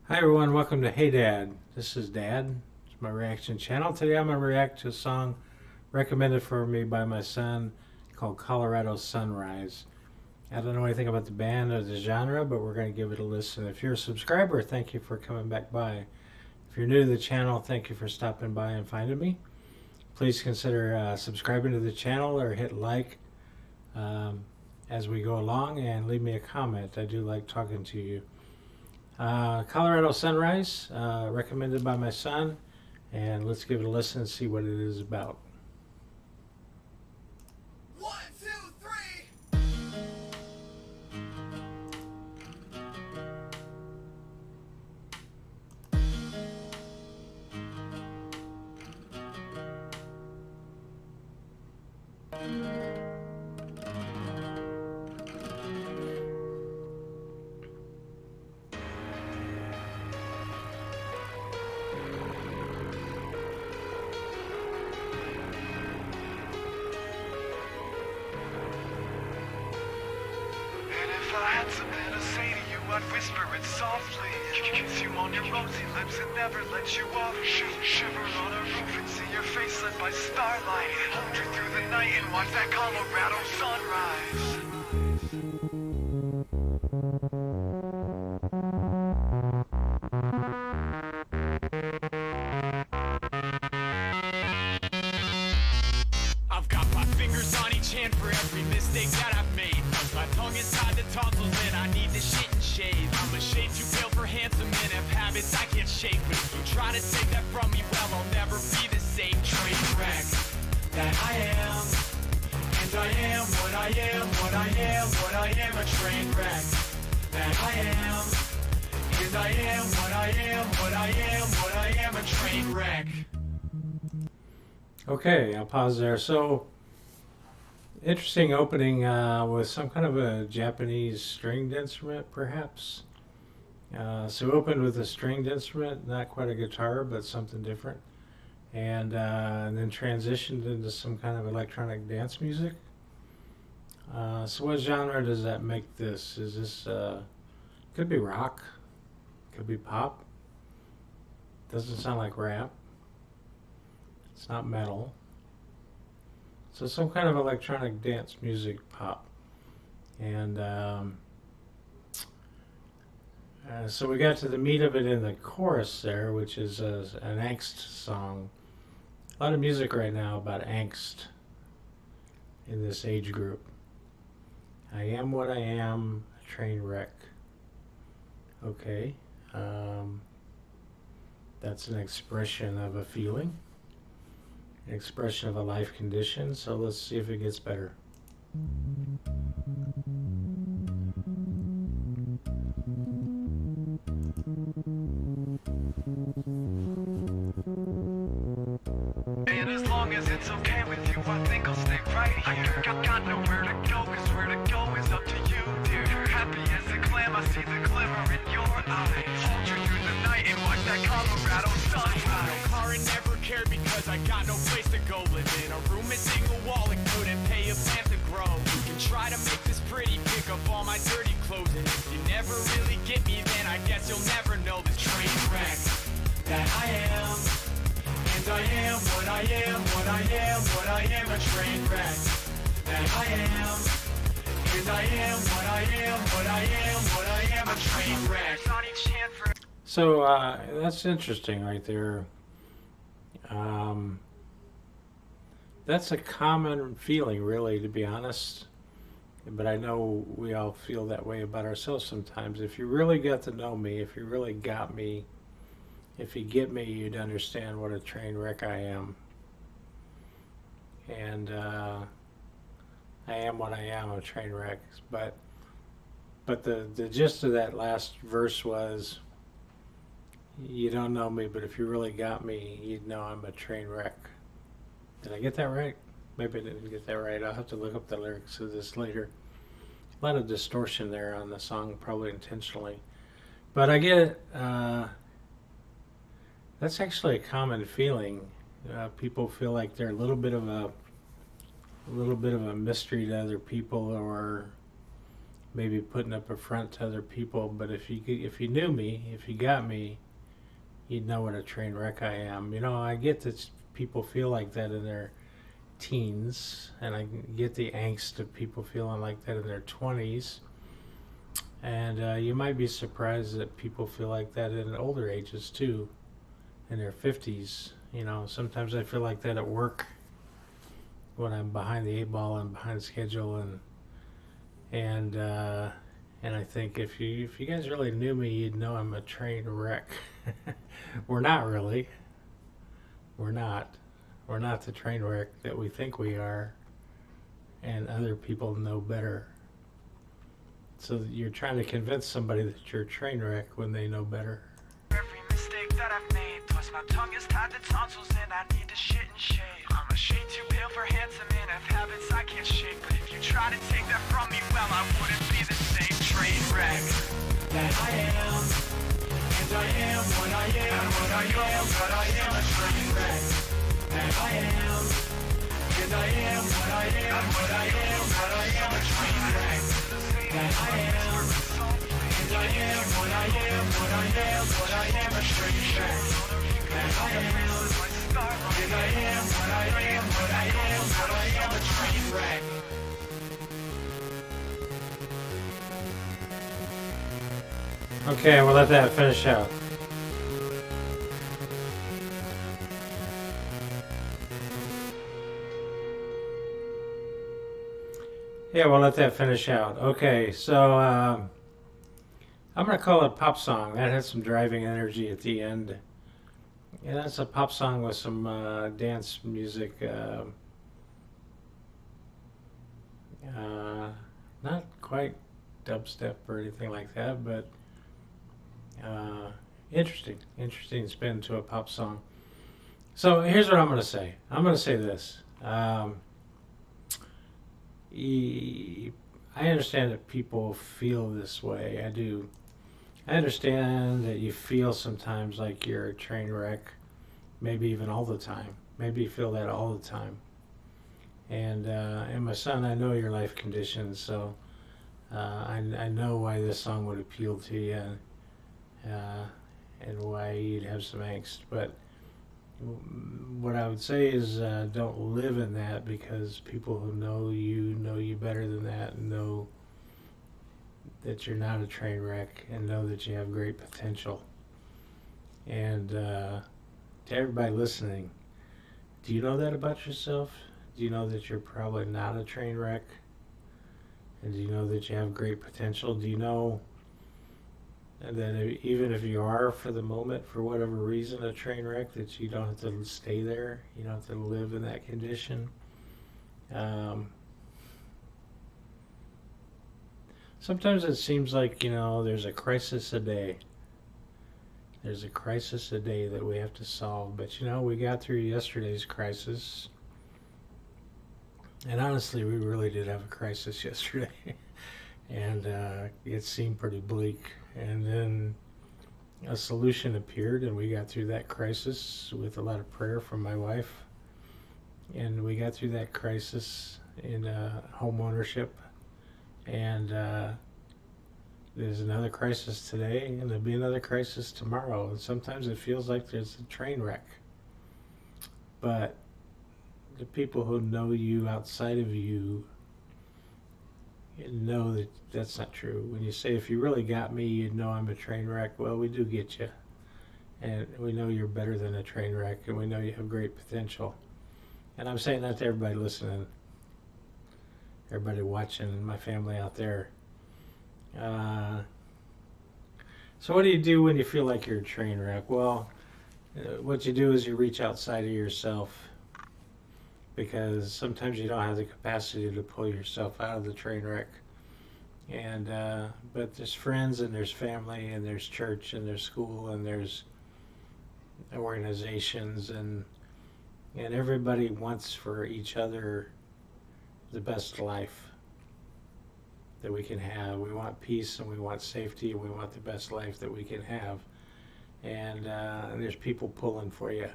Hi everyone, welcome to Hey Dad. This is Dad. It's my reaction channel. Today I'm going to react to a song recommended for me by my son called Colorado Sunrise. I don't know anything about the band or the genre, but we're going to give it a listen. If you're a subscriber, thank you for coming back by. If you're new to the channel, thank you for stopping by and finding me. Please consider subscribing to the channel or hit like as we go along and leave me a comment. I do like talking to you. Colorado Sunrise, recommended by my son, and let's give it a listen and see what it is about. One, two, three. And if I had something to say to you, I'd whisper it softly. Kiss you on your rosy lips and never let you off. Shiver on a roof and see your face lit by starlight. Hold you through the night and watch that Colorado sunrise. I've got my fingers on each hand for every mistake that I've made. My tongue inside the tonsils and I need the shit and shave. I'm a shade too pale for handsome and have habits I can't shake. But if you try to take that from me, well, I'll never be the same. Train wreck that I am. And I am what I am, what I am, what I am. A train wreck that I am. And I am what I am, what I am, what I am. A train wreck. Okay, I'll pause there. So, interesting opening with some kind of a Japanese stringed instrument, perhaps. So opened with a stringed instrument, not quite a guitar, but something different, and then transitioned into some kind of electronic dance music. So what genre does that make this? Is this could be rock, could be pop. Doesn't sound like rap. It's not metal. So some kind of electronic dance music pop. And so we got to the meat of it in the chorus there, which is an angst song. A lot of music right now about angst in this age group. I am what I am, a train wreck. Okay. That's an expression of a feeling, an expression of a life condition. So let's see if it gets better. And as long as it's okay with you, I think I'll stay right here. Got nowhere to go, cause where to go is up to you, dear. Happy as a clam, I see the glimmer in your eyes. Hold you through the night and watch that Colorado sunrise. No car and never cared because I got no place to go. Live in a room and single wall and couldn't pay a plant to grow. You can try to make this pretty, pick up all my dirty clothes. And if you never really get me, then I guess you'll never know the train wreck that I am. And I am what I am, what I am, what I am. A train wreck that I am. And I am what I am, what I am, what I am. A train wreck. So that's interesting right there. That's a common feeling, really, to be honest. But I know we all feel that way about ourselves sometimes. If you really got to know me, if you really got me, if you get me, you'd understand what a train wreck I am. And I am what I am, a train wreck. But the gist of that last verse was, you don't know me, but if you really got me, you'd know I'm a train wreck. Did I get that right? Maybe I didn't get that right. I'll have to look up the lyrics of this later. A lot of distortion there on the song, probably intentionally. But I get it. That's actually a common feeling. People feel like they're a little bit of a mystery to other people, or maybe putting up a front to other people. But if you knew me, if you got me, you'd know what a train wreck I am. I get that people feel like that in their teens, and I get the angst of people feeling like that in their 20s. And you might be surprised that people feel like that in older ages too, in their 50s. Sometimes I feel like that at work when I'm behind the 8 ball and behind schedule, and I think if you guys really knew me, you'd know I'm a train wreck. We're not really. We're not. We're not the train wreck that we think we are, and other people know better. So you're trying to convince somebody that you're a train wreck when they know better. Every mistake that I've made, plus my tongue is tied to tonsils and I need to shit and shave. I'm a shade too pale for handsome and have habits I can't shake. But if you try to take that from me, well, I wouldn't be the same train wreck that I am. And I am what I am, what I am, but I am a train wreck that I am. And I am what I am, what I am, but I am a train wreck that I am. And I am what I am, what I am, but I am a train wreck that I am. And I am what I am, what I am, but I am a train wreck. Okay, we'll let that finish out. Yeah, we'll let that finish out. Okay, so I'm going to call it pop song. That has some driving energy at the end. Yeah, that's a pop song with some dance music. Not quite dubstep or anything like that, but interesting spin to a pop song. So here's what I'm going to say. I'm going to say this. I understand that people feel this way. I do. I understand that you feel sometimes like you're a train wreck, maybe even all the time. Maybe you feel that all the time. And my son, I know your life conditions, so I know why this song would appeal to you, and why you'd have some angst. But what I would say is don't live in that, because people who know you better than that, and know that you're not a train wreck, and know that you have great potential. And to everybody listening, do you know that about yourself? Do you know that you're probably not a train wreck? And do you know that you have great potential? Do you know that even if you are, for the moment, for whatever reason, a train wreck, that you don't have to stay there? You don't have to live in that condition? Sometimes it seems like, there's a crisis a day. There's a crisis a day that we have to solve. But, we got through yesterday's crisis. And honestly, we really did have a crisis yesterday. And it seemed pretty bleak. And then a solution appeared, and we got through that crisis with a lot of prayer from my wife. And we got through that crisis in home ownership. And there's another crisis today, and there'll be another crisis tomorrow. And sometimes it feels like there's a train wreck. But the people who know you outside of you know that that's not true. When you say, if you really got me, you'd know I'm a train wreck. Well, we do get you. And we know you're better than a train wreck, and we know you have great potential. And I'm saying that to everybody listening, everybody watching, my family out there. So what do you do when you feel like you're a train wreck? Well, what you do is you reach outside of yourself, because sometimes you don't have the capacity to pull yourself out of the train wreck. And but there's friends, and there's family, and there's church, and there's school, and there's organizations, and everybody wants for each other the best life that we can have. We want peace, and we want safety, and we want the best life that we can have. And there's people pulling for you.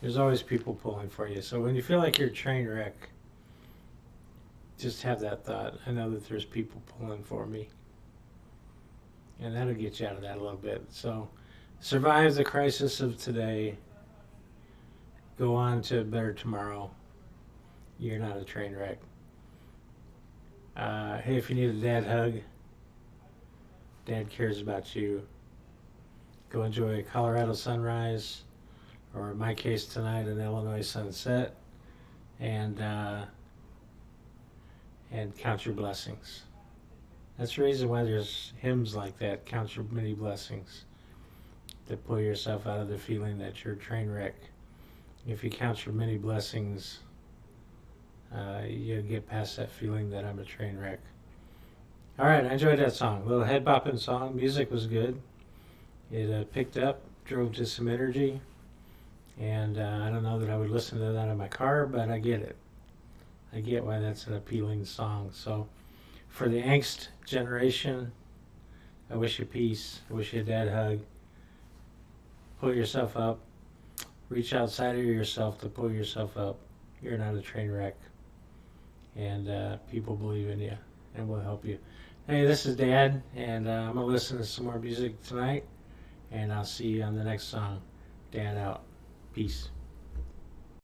There's always people pulling for you. So when you feel like you're a train wreck, just have that thought. I know that there's people pulling for me. And that'll get you out of that a little bit. So survive the crisis of today. Go on to a better tomorrow. You're not a train wreck. Hey, if you need a dad hug, Dad cares about you. Go enjoy a Colorado sunrise, or in my case tonight, an Illinois sunset, and count your blessings. That's the reason why there's hymns like that. Count your many blessings, to pull yourself out of the feeling that you're a train wreck. If you count your many blessings, you'll get past that feeling that I'm a train wreck. All right, I enjoyed that song. A little head bopping song. Music was good. It picked up, drove to some energy, and I don't know that I would listen to that in my car, but I get it. I get why that's an appealing song. So for the angst generation, I wish you peace. I wish you a dad hug. Pull yourself up. Reach outside of yourself to pull yourself up. You're not a train wreck. And people believe in you and will help you. Hey, this is Dad, and I'm going to listen to some more music tonight, and I'll see you on the next song. Dad out. Peace.